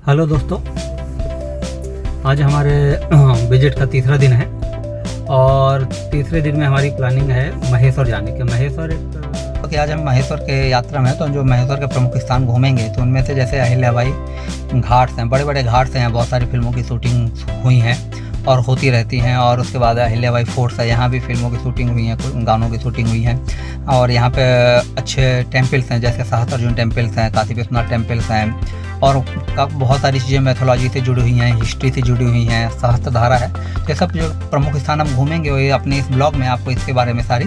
Hello दोस्तों, आज हमारे विजिट का तीसरा दिन है और तीसरे दिन में हमारी प्लानिंग है महेश्वर जाने की। महेश्वर एक आज हम महेश्वर के यात्रा में, तो जो महेश्वर के प्रमुख स्थान घूमेंगे तो उनमें से जैसे अहिल्याबाई घाट्स हैं, बड़े बड़े घाट्स हैं, बहुत सारी फिल्मों की शूटिंग हुई हैं और होती रहती हैं। और उसके बाद अहिल्याबाई फोर्ट्स है, यहाँ भी फिल्मों की शूटिंग हुई है, गानों की शूटिंग हुई है। और यहाँ पे अच्छे टेम्पल्स हैं, जैसे सहस्त्रर्जुन टेम्पल्स हैं, काशी विश्वनाथ टेम्पल्स हैं, और बहुत सारी चीज़ें मैथोलॉजी से जुड़ी हुई हैं, हिस्ट्री से जुड़ी हुई हैं, सहस्त्रधारा है। ये सब जो प्रमुख स्थान हम घूमेंगे वो अपने इस ब्लॉग में आपको इसके बारे में सारी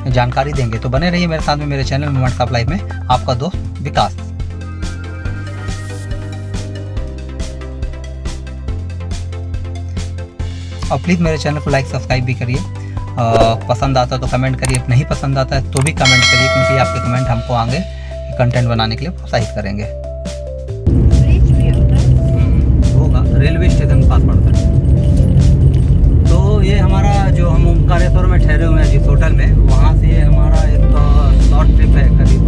जानकारी देंगे। तो बने रहिए मेरे साथ में, मेरे चैनल मोमेंट्स ऑफ लाइफ में। आपका दोस्त विकास। और प्लीज़ मेरे चैनल को लाइक सब्सक्राइब भी करिए। पसंद आता तो कमेंट करिए, नहीं पसंद आता है तो भी कमेंट करिए, क्योंकि आपके कमेंट हमको आगे कंटेंट बनाने के लिए प्रोत्साहित करेंगे। होगा रेलवे स्टेशन के पास पड़ता है। तो ये हमारा जो हम ओमकारेश्वर में ठहरे हुए हैं जिस होटल में, वहाँ से हमारा एक शॉर्ट ट्रिप है, करीब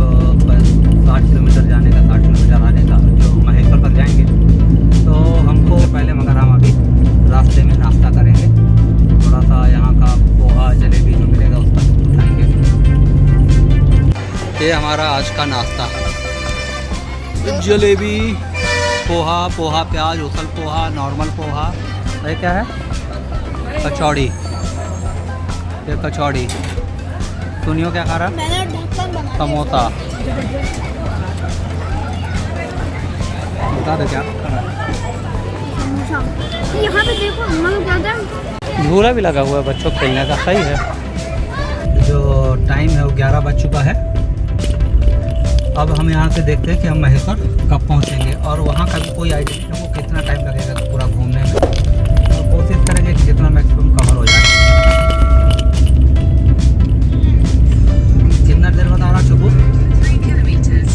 60 किलोमीटर जाने का, 60 किलोमीटर आने का, जो महेश्वर तक जाएंगे। तो हमको पहले मगर हम अभी रास्ते में नाश्ता करेंगे, थोड़ा सा यहाँ का पोहा जलेबी जो मिलेगा उसका खाएंगे। ये हमारा आज का नाश्ता, जलेबी, पोहा प्याज, उसल पोहा, नॉर्मल पोहा। ये क्या है? कचौड़ी। ये कचौड़ी। सुनियो क्या खा रहा? समोसा। बता दे क्या खा रहा है? यहाँ पे देखो झूला भी लगा हुआ है बच्चों खेलने का, सही है। जो टाइम है वो 11 बज चुका है। अब हम यहाँ से देखते हैं कि हम महेश्वर कब पहुँचेंगे, और वहाँ का भी कोई आइडिया नहीं हमको कितना टाइम लगेगा पूरा घूमने में। तो कोशिश करेंगे कि जितना मैक्सिमम कवर हो जाए। कितना देर बता रहा चुपू?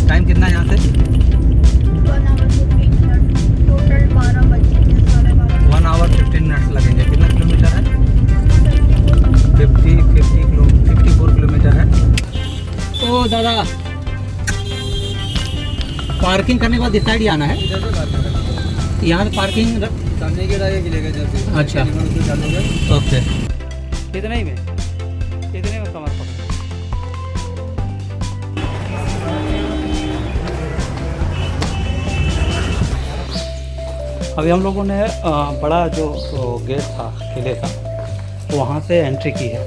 टाइम कितना है यहाँ से? 1 आवर 15 मिनट्स लगेंगे। कितना किलोमीटर है? 54 किलोमीटर है। ओ दादा, पार्किंग करने के बाद इस साइड ही आना है। यहाँ से पार्किंग सामने की मिलेगा। अच्छा, ओके। कितने में कमर पकड़? अभी हम लोगों ने बड़ा जो गेट था किले का, वहाँ से एंट्री की है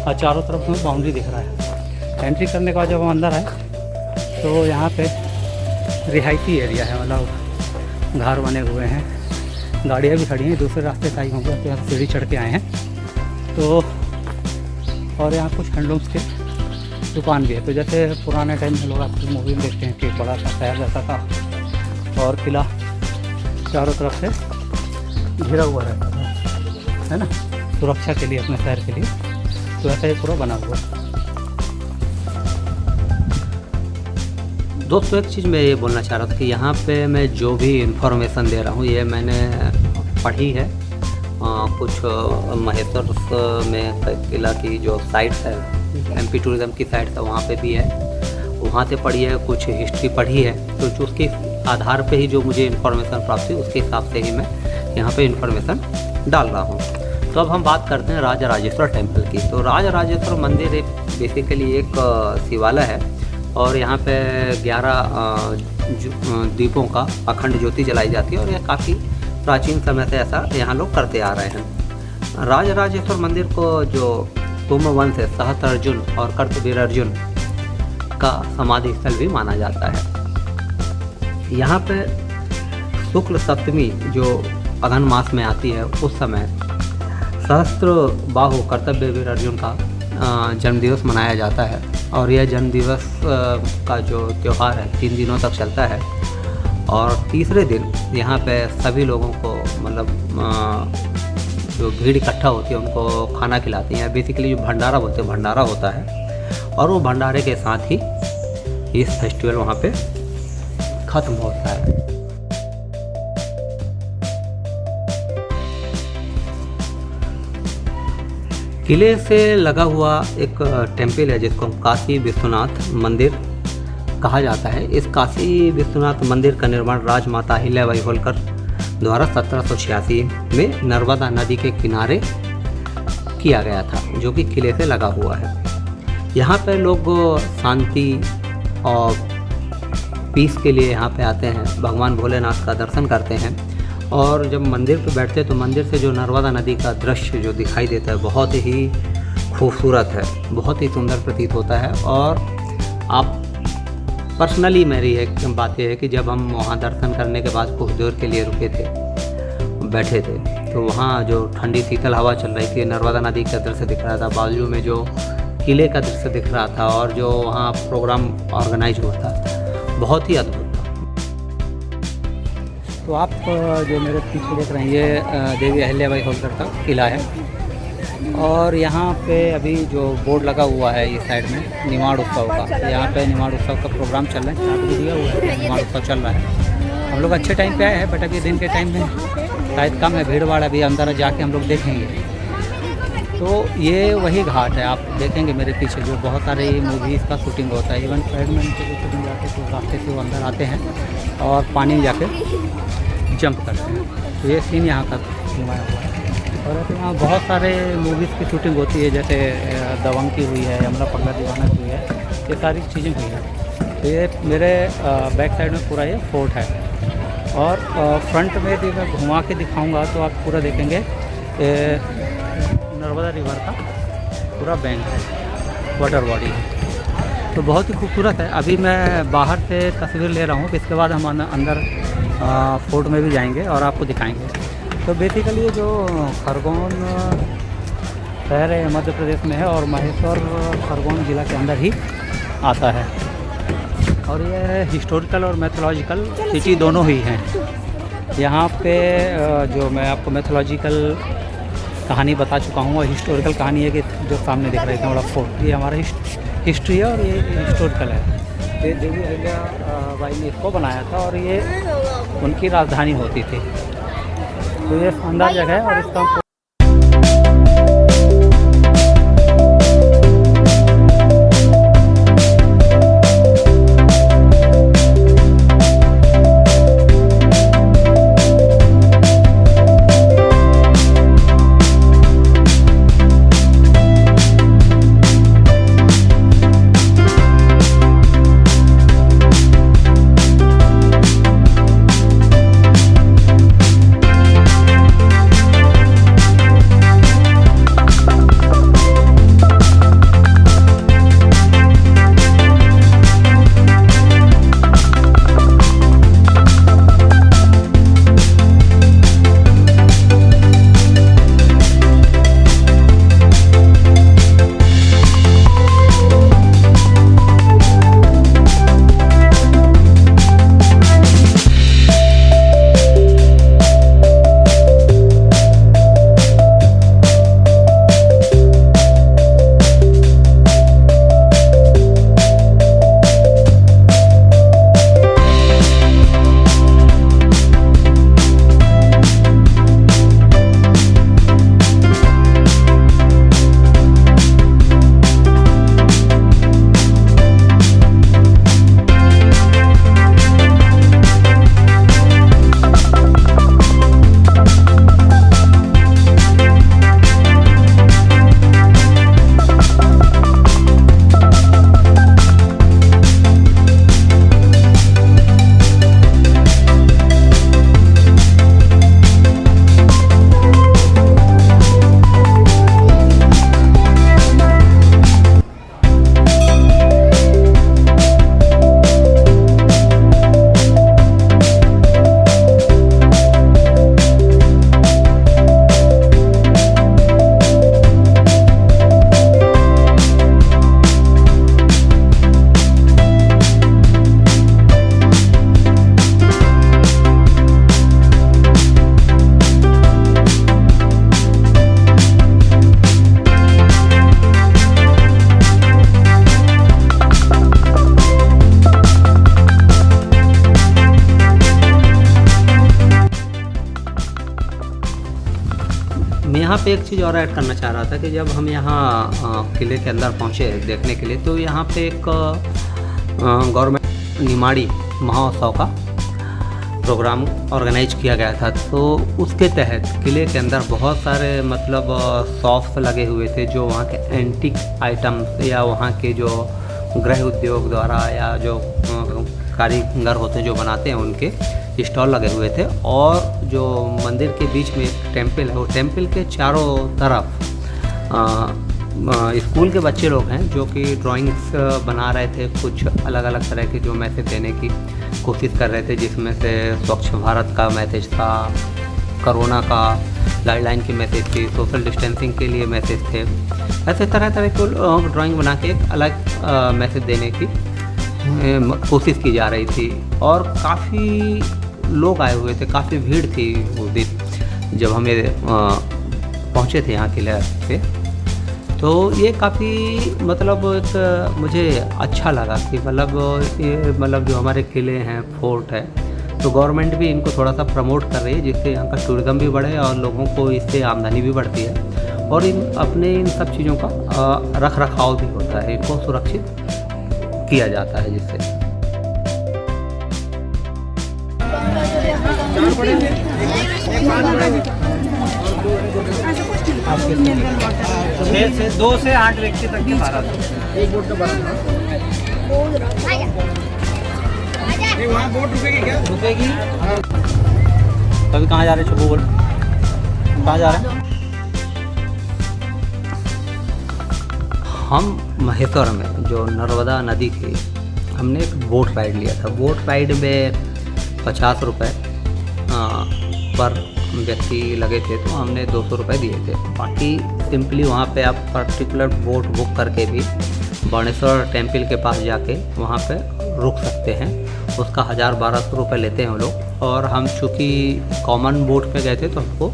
और चारों तरफ में बाउंड्री दिख रहा है। एंट्री करने के बाद जब हम अंदर आए तो यहाँ पे रिहायशी एरिया है, मतलब घर बने हुए हैं, गाड़ियाँ भी खड़ी हैं। दूसरे रास्ते से आई होंगे तो यहाँ सीढ़ी चढ़ के आए हैं। तो और यहाँ कुछ हैंडलूम्स की दुकान भी है। तो जैसे पुराने टाइम में लोग आपकी मूवी में देखते हैं कि बड़ा सा शहर जैसा था और किला चारों तरफ से घिरा हुआ रहता था, है ना, सुरक्षा के लिए, अपने शहर के लिए। तो ऐसा ही पूरा बना हुआ है। दोस्तों, एक चीज़ मैं ये बोलना चाह रहा था कि यहाँ पे मैं जो भी इन्फॉर्मेशन दे रहा हूँ ये मैंने पढ़ी है। कुछ महेश्वर में किला की जो साइट्स है, एमपी टूरिज़्म की साइट्स है, वहाँ पे भी है, वहाँ से पढ़ी है, कुछ हिस्ट्री पढ़ी है। तो जो उसके आधार पे ही जो मुझे इन्फॉर्मेशन प्राप्त हुई उसके हिसाब से ही मैं यहाँ पे इन्फॉर्मेशन डाल रहा हूँ। तो अब हम बात करते हैं राजराजेश्वर टेम्पल की। तो राजराजेश्वर मंदिर एक बेसिकली एक शिवालय है और यहाँ पे 11 दीपों का अखंड ज्योति जलाई जाती है और यह काफ़ी प्राचीन समय से ऐसा यहाँ लोग करते आ रहे हैं। राजराजेश्वर मंदिर को जो सोमवंश है, सहस्त्रर्जुन और कर्तवीर अर्जुन का समाधि स्थल भी माना जाता है। यहाँ पे शुक्ल सप्तमी जो अगन मास में आती है उस समय सहस्त्र बाहु कर्तवीर अर्जुन का जन्मदिवस मनाया जाता है। और यह जन्मदिवस का जो त्यौहार है 3 दिनों तक चलता है। और तीसरे दिन यहाँ पे सभी लोगों को, मतलब जो भीड़ इकट्ठा होती है उनको खाना खिलाती हैं। बेसिकली जो भंडारा बोलते हैं, भंडारा होता है और वो भंडारे के साथ ही इस फेस्टिवल वहाँ पे ख़त्म होता है। किले से लगा हुआ एक टेम्पल है जिसको हम काशी विश्वनाथ मंदिर कहा जाता है। इस काशी विश्वनाथ मंदिर का निर्माण राजमाता अहिल्याबाई होलकर द्वारा 1786 में नर्मदा नदी के किनारे किया गया था, जो कि किले से लगा हुआ है। यहाँ पे लोग शांति और पीस के लिए यहाँ पे आते हैं, भगवान भोलेनाथ का दर्शन करते हैं। और जब मंदिर पे बैठते हैं तो मंदिर से जो नर्मदा नदी का दृश्य जो दिखाई देता है बहुत ही खूबसूरत है, बहुत ही सुंदर प्रतीत होता है। और आप पर्सनली मेरी एक बात यह है कि जब हम वहाँ दर्शन करने के बाद कुछ देर के लिए रुके थे, बैठे थे, तो वहाँ जो ठंडी शीतल हवा चल रही थी, नर्मदा नदी का दृश्य दिख रहा था, बाजू में जो किले का दृश्य दिख रहा था और जो वहाँ प्रोग्राम ऑर्गेनाइज हुआ था, बहुत ही अद्भुत था। तो आप जो मेरे पीछे देख रहे हैं ये देवी अहिल्याबाई होलकर का किला है। और यहाँ पे अभी जो बोर्ड लगा हुआ है इस साइड में निमाड़ उत्सव का, यहाँ पे निमाड़ उत्सव का प्रोग्राम चल रहा है, चार्ट भी दिया हुआ है, निमाड़ उत्सव चल रहा है। हम लोग अच्छे टाइम पे आए हैं, बट अभी दिन के टाइम में शायद कम है भीड़ भाड़, अभी अंदर जाके हम लोग देखेंगे। तो ये वही घाट है, आप देखेंगे मेरे पीछे जो बहुत सारे मूवीज़ का शूटिंग होता है। इवन फ्रेडमैन के जो शूटिंग जाते हैं तो रास्ते से वो अंदर आते हैं और पानी में जाके जंप करते हैं। तो ये सीन यहाँ का घुमाया हुआ है। और यहाँ बहुत सारे मूवीज़ की शूटिंग होती है, जैसे दबंग की हुई है, यमला पगला दीवाना की हुई है, ये सारी चीज़ें हुई हैं। तो ये मेरे बैक साइड में पूरा ये फोर्ट है। और फ्रंट में भी मैं घुमा के दिखाऊंगा तो आप पूरा देखेंगे नर्मदा रिवर का पूरा बैंक है, वाटर बॉडी है, तो बहुत ही खूबसूरत है। अभी मैं बाहर से तस्वीर ले रहा हूँ, इसके बाद हम अंदर फोर्ट में भी जाएंगे और आपको दिखाएंगे। तो बेसिकली ये जो खरगोन शहर है मध्य प्रदेश में है और महेश्वर खरगोन ज़िला के अंदर ही आता है। और ये हिस्टोरिकल और मैथोलॉजिकल सिटी दोनों ही हैं। यहाँ पे जो मैं आपको मैथोलॉजिकल कहानी बता चुका हूँ और हिस्टोरिकल कहानी है कि जो सामने दिख रहा है इतना बड़ा फोर्ट, ये हमारा हिस्ट्री है और ये हिस्टोरिकल है। ये देवी अहिल्याबाई ने इसको बनाया था और ये उनकी राजधानी होती थी। तो ये शानदार जगह है और इसका यहाँ पे एक चीज़ और ऐड करना चाह रहा था कि जब हम यहाँ किले के अंदर पहुँचे देखने के लिए, तो यहाँ पे एक गवर्नमेंट निमाड़ी महोत्सव का प्रोग्राम ऑर्गेनाइज किया गया था। तो उसके तहत किले के अंदर बहुत सारे मतलब शॉप्स लगे हुए थे जो वहाँ के एंटीक आइटम्स या वहाँ के जो गृह उद्योग द्वारा या जो कारीगर होते हैं जो बनाते हैं उनके स्टॉल लगे हुए थे। और जो मंदिर के बीच में एक टेम्पल है, वो टेम्पल के चारों तरफ स्कूल के बच्चे लोग हैं जो कि ड्राइंग्स बना रहे थे, कुछ अलग अलग तरह के जो मैसेज देने की कोशिश कर रहे थे, जिसमें से स्वच्छ भारत का मैसेज था, कोरोना का गाइडलाइन की मैसेज थी, सोशल डिस्टेंसिंग के लिए मैसेज थे। ऐसे तरह तरह के ड्राइंग बना के एक अलग मैसेज देने की कोशिश की जा रही थी। और काफ़ी लोग आए हुए थे, काफ़ी भीड़ थी उस दिन जब हमें पहुँचे थे यहाँ किले पे। तो ये काफ़ी मतलब एक मुझे अच्छा लगा कि मतलब जो हमारे किले हैं, फोर्ट है, तो गवर्नमेंट भी इनको थोड़ा सा प्रमोट कर रही है, जिससे यहाँ का टूरिज़्म भी बढ़े और लोगों को इससे आमदनी भी बढ़ती है और इन सब चीज़ों का रख रखाव भी होता है, इनको सुरक्षित किया जाता है जिससे। से 2 से 8 व्यक्ति तक के 12 एक बोट का 12 वहाँ बोट रुकेगी क्या? रुकेगी। कभी कहाँ जा रहे हैं? बोल कहाँ जा रहे हैं? हम महेश्वर में जो नर्मदा नदी थी, हमने एक बोट राइड लिया था। बोट राइड में 50 रुपये पर व्यक्ति लगे थे, तो हमने 200 रुपये दिए थे। बाकी सिंपली वहाँ पे आप पर्टिकुलर बोट बुक करके भी बाणेश्वर टेम्पल के पास जाके वहाँ पे रुक सकते हैं। उसका 1000-1200 रुपये लेते हैं वो लोग। और हम चूँकि कॉमन बोट में गए थे तो हमको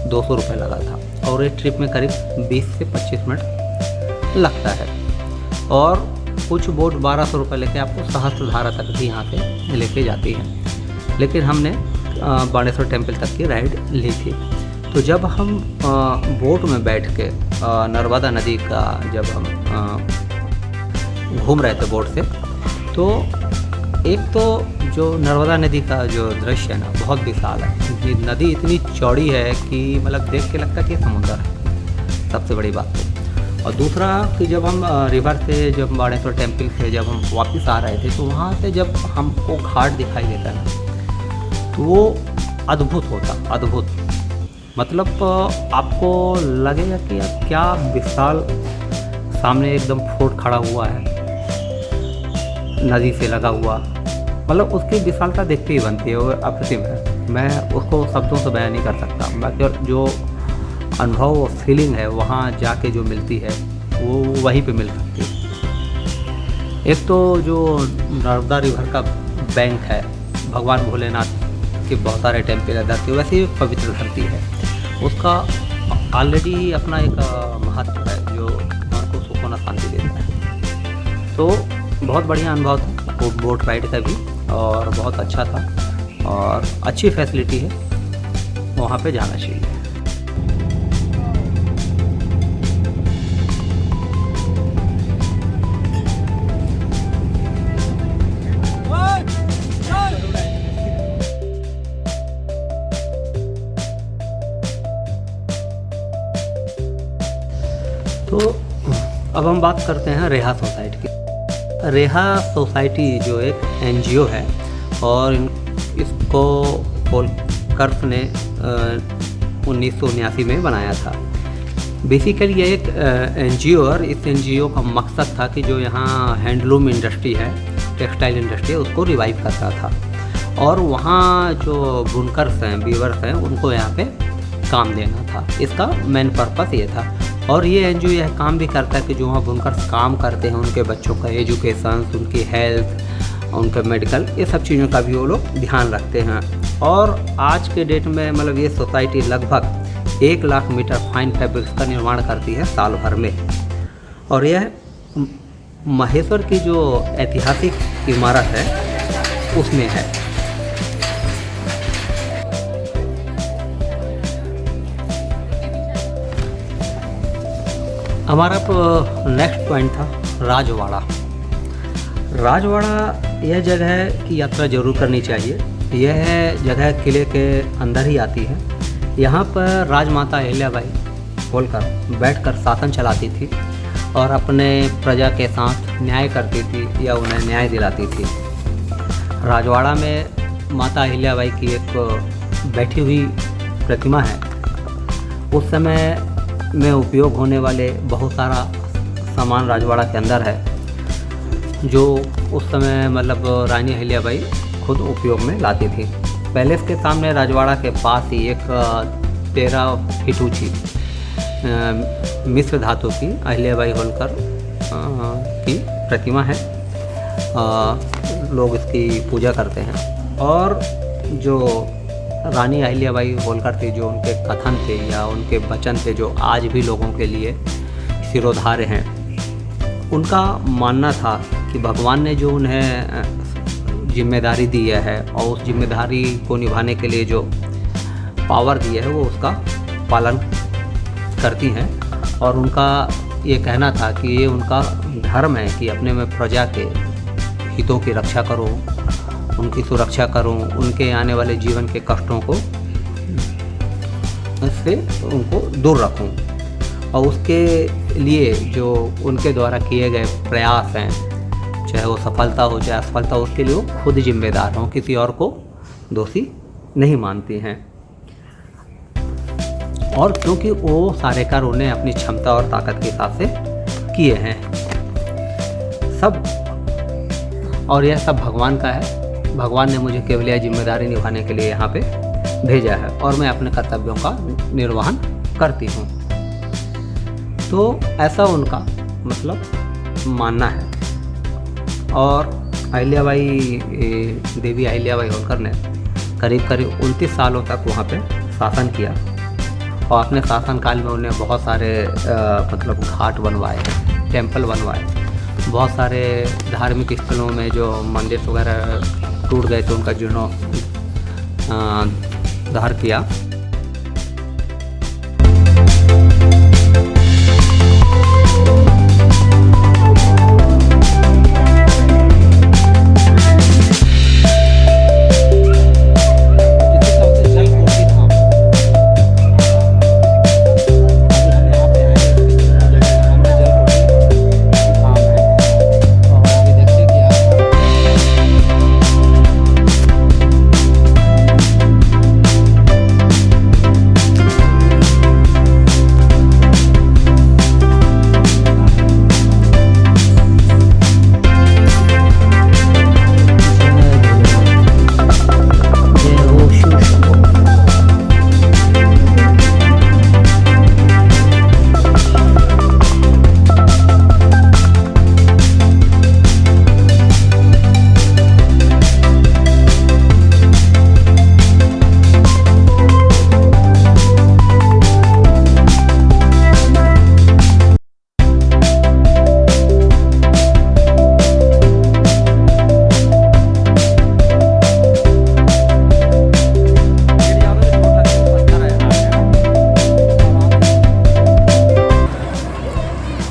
200 रुपये लगा था और एक ट्रिप में करीब 20 से 25 मिनट लगता है। और कुछ बोट 1200 रुपये लेके आपको सहस्त्रधारा तक भी यहाँ से लेके जाती है। लेकिन हमने बाणेश्वर टेम्पल तक की राइड ली थी। तो जब हम बोट में बैठ के नर्मदा नदी का जब हम घूम रहे थे बोट से, तो एक तो जो नर्मदा नदी का जो दृश्य है ना, बहुत विशाल है। नदी इतनी चौड़ी है कि मतलब देख के लगता है कि समुद्र है, सबसे बड़ी बात है। और दूसरा कि जब हम रिवर से जब बाणेश्वर टेम्पल से जब हम वापस आ रहे थे, तो वहाँ से जब हमको घाट दिखाई देता है तो वो अद्भुत होता, अद्भुत। मतलब आपको लगेगा कि यार क्या विशाल सामने एकदम फोर्ट खड़ा हुआ है नदी से लगा हुआ। मतलब उसकी विशालता देखते ही बनती है, वो अप्रतिम है। मैं उसको शब्दों से बयान नहीं कर सकता। बाकी जो अनुभव और फीलिंग है वहाँ जाके जो मिलती है वो वहीं पे मिल सकती है। एक तो जो नर्मदा रिवर का बैंक है, भगवान भोलेनाथ के बहुत सारे टेम्पल है धरती, वैसे ही पवित्र धरती है। उसका ऑलरेडी ही अपना एक महत्व है जो मन को सुकून और शांति देता है। तो बहुत बढ़िया अनुभव था बोट राइड का भी, और बहुत अच्छा था और अच्छी फैसिलिटी है, वहाँ पे जाना चाहिए। तो अब हम बात करते हैं रेहा सोसाइटी की। रेहा सोसाइटी जो एक एनजीओ है और इसको पोलकर्फ ने 1979 में बनाया था। बेसिकली ये एक एनजीओ, और इस एनजीओ का मकसद था कि जो यहाँ हैंडलूम इंडस्ट्री है, टेक्सटाइल इंडस्ट्री है, उसको रिवाइव करता था। और वहाँ जो बुनकर्स हैं, वीवर्स हैं, उनको यहाँ पे काम देना था। इसका मेन पर्पस ये था। और ये एनजीओ यह काम भी करता है कि जो वहाँ बुनकर्स काम करते हैं उनके बच्चों का एजुकेशन, उनकी हेल्थ, उनका मेडिकल, ये सब चीज़ों का भी वो लोग ध्यान रखते हैं। और आज के डेट में मतलब ये सोसाइटी लगभग 1 लाख मीटर फाइन फैब्रिक्स का निर्माण करती है साल भर में। और यह महेश्वर की जो ऐतिहासिक इमारत है उसमें है। हमारा नेक्स्ट पॉइंट था राजवाड़ा। राजवाड़ा यह जगह की यात्रा जरूर करनी चाहिए। यह जगह किले के अंदर ही आती है। यहाँ पर राजमाता अहिल्याबाई होलकर बैठकर शासन चलाती थी और अपने प्रजा के साथ न्याय करती थी या उन्हें न्याय दिलाती थी। राजवाड़ा में माता अहिल्याबाई की एक बैठी हुई प्रतिमा है। उस समय में उपयोग होने वाले बहुत सारा सामान राजवाड़ा के अंदर है, जो उस समय मतलब रानी अहिल्याबाई खुद उपयोग में लाती थी। पैलेस के सामने राजवाड़ा के पास ही एक 13 फीट ऊंची मिश्र धातु की अहिल्याबाई होलकर की प्रतिमा है। लोग इसकी पूजा करते हैं। और जो रानी अहिल्याबाई होलकर थी, जो उनके कथन थे या उनके वचन थे जो आज भी लोगों के लिए सिरोधार्य हैं, उनका मानना था कि भगवान ने जो उन्हें जिम्मेदारी दी है और उस जिम्मेदारी को निभाने के लिए जो पावर दी है वो उसका पालन करती हैं। और उनका ये कहना था कि ये उनका धर्म है कि अपने में प्रजा के हितों की रक्षा करूं, उनकी सुरक्षा करूं, उनके आने वाले जीवन के कष्टों को इससे उनको दूर रखूं। और उसके लिए जो उनके द्वारा किए गए प्रयास हैं, चाहे वो सफलता हो चाहे असफलता, उसके लिए वो खुद जिम्मेदार हों, किसी और को दोषी नहीं मानती हैं। और क्योंकि वो सारे कार्य उन्हें अपनी क्षमता और ताकत के हिसाब से किए हैं सब, और यह सब भगवान का है। भगवान ने मुझे केवल यह जिम्मेदारी निभाने के लिए यहाँ पे भेजा है और मैं अपने कर्तव्यों का निर्वहन करती हूँ। तो ऐसा उनका मतलब मानना है। और अहिल्याबाई देवी अहिल्याबाई होलकर ने करीब 29 सालों तक वहाँ पे शासन किया और अपने शासनकाल में उन्हें बहुत सारे मतलब घाट बनवाए, टेम्पल बनवाए, बहुत सारे धार्मिक स्थलों में जो मंदिर वगैरह टूट गए थे उनका जीर्णोद्धार किया।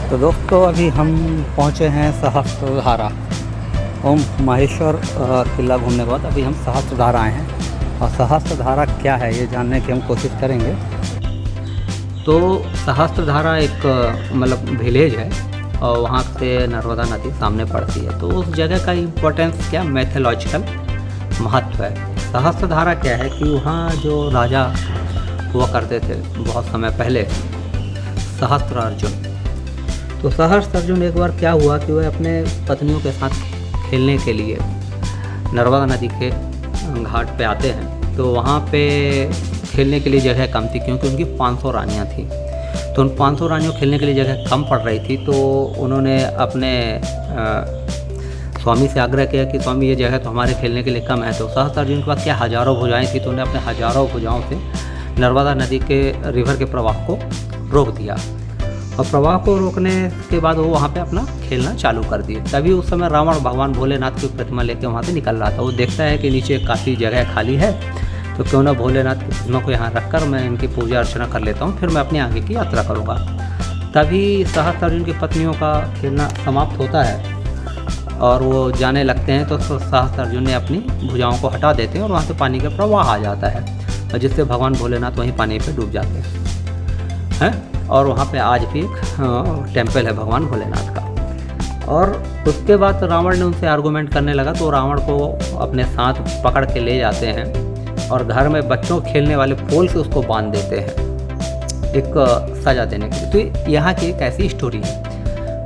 तो दोस्तों अभी हम पहुँचे हैं सहस्त्रधारा। ओम महेश्वर किला घूमने के बाद अभी हम सहस्त्रधारा आए हैं और सहस्त्रधारा क्या है ये जानने की हम कोशिश करेंगे। तो सहस्त्रधारा एक मतलब विलेज है और वहाँ से नर्मदा नदी सामने पड़ती है। तो उस जगह का इम्पोर्टेंस क्या, मैथोलॉजिकल महत्व है। सहस्त्रधारा क्या है कि वहाँ जो राजा हुआ करते थे बहुत समय पहले, सहस्त्र अर्जुन। तो सहस्त्र अर्जुन एक बार क्या हुआ कि वह अपने पत्नियों के साथ खेलने के लिए नर्मदा नदी के घाट पे आते हैं। तो वहाँ पे खेलने के लिए जगह कम थी क्योंकि उनकी 500 रानियाँ थीं। तो उन 500 रानियों खेलने के लिए जगह कम पड़ रही थी। तो उन्होंने अपने स्वामी से आग्रह किया कि स्वामी ये जगह तो हमारे खेलने के लिए कम है। तो सहस्त्र अर्जुन के पास क्या हज़ारों भुजाएँ थी, तो उन्हें अपने हज़ारों भुजाओं से नर्मदा नदी के रिवर के प्रवाह को रोक दिया। और प्रवाह को रोकने के बाद वो वहाँ पे अपना खेलना चालू कर दिए। तभी उस समय रावण भगवान भोलेनाथ की प्रतिमा लेके वहाँ से निकल रहा था। वो देखता है कि नीचे काफ़ी जगह खाली है, तो क्यों ना भोलेनाथ की प्रतिमा को यहाँ रखकर मैं इनकी पूजा अर्चना कर लेता हूँ, फिर मैं अपने आगे की यात्रा करूँगा। तभी सहस्त्र अर्जुन की पत्नियों का खेलना समाप्त होता है और वो जाने लगते हैं तो सहस्त्र अर्जुन ने अपनी भुजाओं को हटा देते हैं और वहाँ से पानी का प्रवाह आ जाता है, और जिससे भगवान भोलेनाथ वहीं पानी पे डूब जाते हैं। और वहाँ पे आज भी एक टेम्पल है भगवान भोलेनाथ का। और उसके बाद रावण ने उनसे आर्गूमेंट करने लगा, तो रावण को अपने साथ पकड़ के ले जाते हैं और घर में बच्चों खेलने वाले पोल से उसको बांध देते हैं एक सज़ा देने के लिए। तो यहाँ की एक ऐसी स्टोरी है।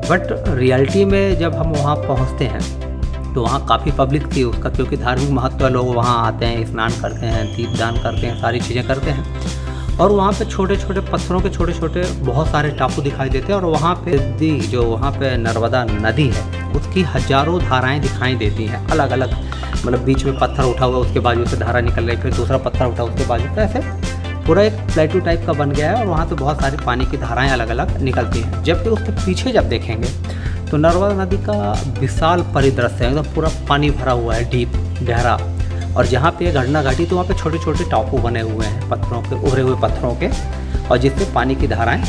बट रियलिटी में जब हम वहाँ पहुँचते हैं तो वहाँ काफ़ी पब्लिक थी उसका, क्योंकि धार्मिक महत्व है, लोग वहाँ आते हैं, स्नान करते हैं, दीपदान करते हैं, सारी चीज़ें करते हैं। और वहाँ पे छोटे छोटे पत्थरों के छोटे छोटे बहुत सारे टापू दिखाई देते हैं। और वहाँ पे जो वहाँ पे नर्मदा नदी है उसकी हजारों धाराएं दिखाई देती हैं अलग अलग, मतलब बीच में पत्थर उठा हुआ उसके बाजू से धारा निकल रही, फिर दूसरा पत्थर उठा उसके बाजू से, ऐसे पूरा एक प्लेटू टाइप का बन गया है। और वहाँ से बहुत सारी पानी की धाराएं अलग अलग निकलती हैं। जबकि उसके पीछे जब देखेंगे तो नर्मदा नदी का विशाल परिदृश्य है, एकदम पूरा पानी भरा हुआ है, डीप गहरा। और जहाँ पे ये घटना घटी तो वहाँ पे छोटे छोटे टापू बने हुए हैं पत्थरों के, उभरे हुए पत्थरों के, और जिससे पानी की धाराएं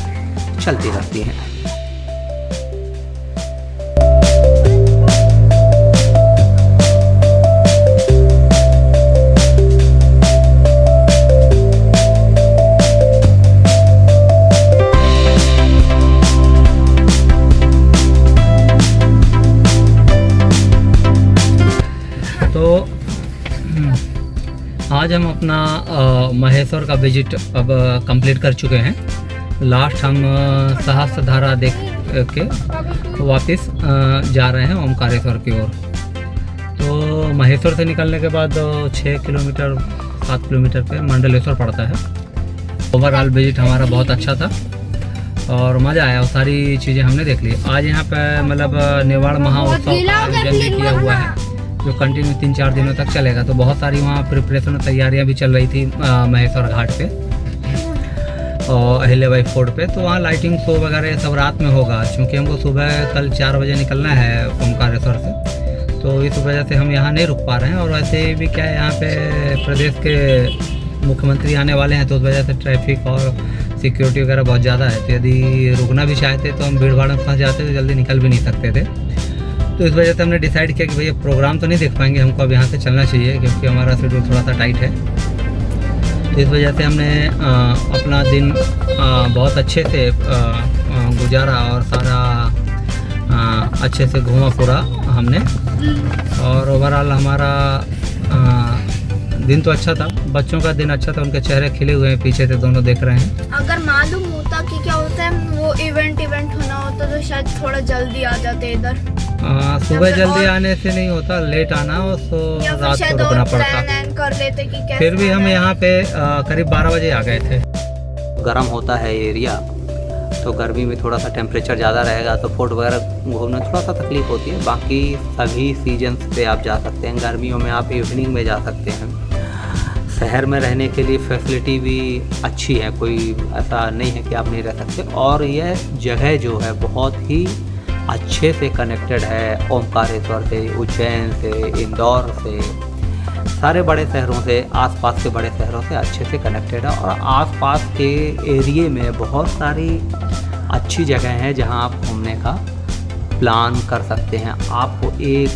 चलती रहती हैं। तो आज हम अपना महेश्वर का विजिट अब कंप्लीट कर चुके हैं। लास्ट हम सहस्त्रधारा देख के वापस जा रहे हैं ओमकारेश्वर की ओर। तो महेश्वर से निकलने के बाद 6 किलोमीटर 7 किलोमीटर पे मंडलेश्वर पड़ता है। ओवरऑल विजिट हमारा बहुत अच्छा था और मज़ा आया और सारी चीज़ें हमने देख ली। आज यहाँ पे मतलब नेवाड़ महोत्सव का आयोजन भी किया हुआ है जो कंटिन्यू 3-4 दिनों तक चलेगा। तो बहुत सारी वहाँ प्रिपरेशन और तैयारियाँ भी चल रही थी महेश्वर घाट पे और अहिल्याबाई फोर्ट पे। तो वहाँ लाइटिंग शो वगैरह सब रात में होगा, क्योंकि हमको सुबह कल 4 बजे निकलना है ओमकारेश्वर से। तो इस वजह से हम यहाँ नहीं रुक पा रहे हैं। और वैसे भी क्या है, यहाँ पे प्रदेश के मुख्यमंत्री आने वाले हैं, तो उस वजह से ट्रैफिक और सिक्योरिटी वगैरह बहुत ज़्यादा है। तो यदि रुकना भी चाहते तो हम भीड़ भाड़ में फंस जाते तो जल्दी निकल भी नहीं सकते थे। तो इस वजह से हमने डिसाइड किया कि भैया प्रोग्राम तो नहीं देख पाएंगे, हमको अब यहाँ से चलना चाहिए, क्योंकि हमारा शेड्यूल थोड़ा सा टाइट है। तो इस वजह से हमने अपना दिन बहुत अच्छे से गुजारा और सारा अच्छे से घूमा पूरा हमने। और ओवरऑल हमारा दिन तो अच्छा था, बच्चों का दिन अच्छा था, उनके चेहरे खिले हुए हैं, पीछे से दोनों देख रहे हैं। अगर मालूम होता कि क्या होता है वो इवेंट होना होता तो शायद थोड़ा जल्दी आ जाते इधर। सुबह जल्दी आने से नहीं होता, लेट आना हो तो रात को रुकना पड़ता। कर लेते कि कैसे फिर भी हम यहाँ पे करीब 12 बजे आ गए थे। गर्म होता है एरिया, तो गर्मी में थोड़ा सा टेम्परेचर ज़्यादा रहेगा तो फोर्ट वगैरह घूमने थोड़ा सा तकलीफ होती है। बाकी सभी सीजन्स पे आप जा सकते हैं। गर्मियों में आप इवनिंग में जा सकते हैं। शहर में रहने के लिए फैसिलिटी भी अच्छी है, कोई ऐसा नहीं है कि आप नहीं रह सकते। और यह जगह जो है बहुत ही अच्छे से कनेक्टेड है ओमकारेश्वर से, उज्जैन से, इंदौर से, सारे बड़े शहरों से, आसपास के बड़े शहरों से अच्छे से कनेक्टेड है। और आसपास के एरिए में बहुत सारी अच्छी जगह हैं जहां आप घूमने का प्लान कर सकते हैं। आपको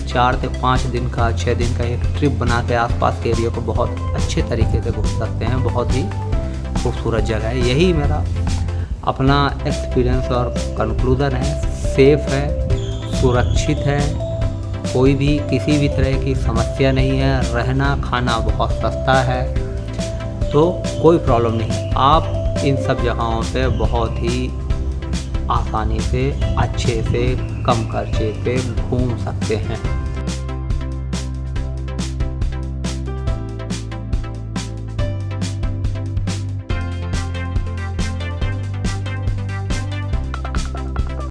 4 से 5 दिन का 6 दिन का एक ट्रिप बना के आसपास के एरिया को बहुत अच्छे तरीके से घूम सकते हैं। बहुत ही खूबसूरत जगह है। यही मेरा अपना एक्सपीरियंस और कंक्लूजन है। सेफ़ है, सुरक्षित है, कोई भी किसी भी तरह की समस्या नहीं है। रहना खाना बहुत सस्ता है, तो कोई प्रॉब्लम नहीं। आप इन सब जगहों पे बहुत ही आसानी से अच्छे से कम खर्चे पे घूम सकते हैं।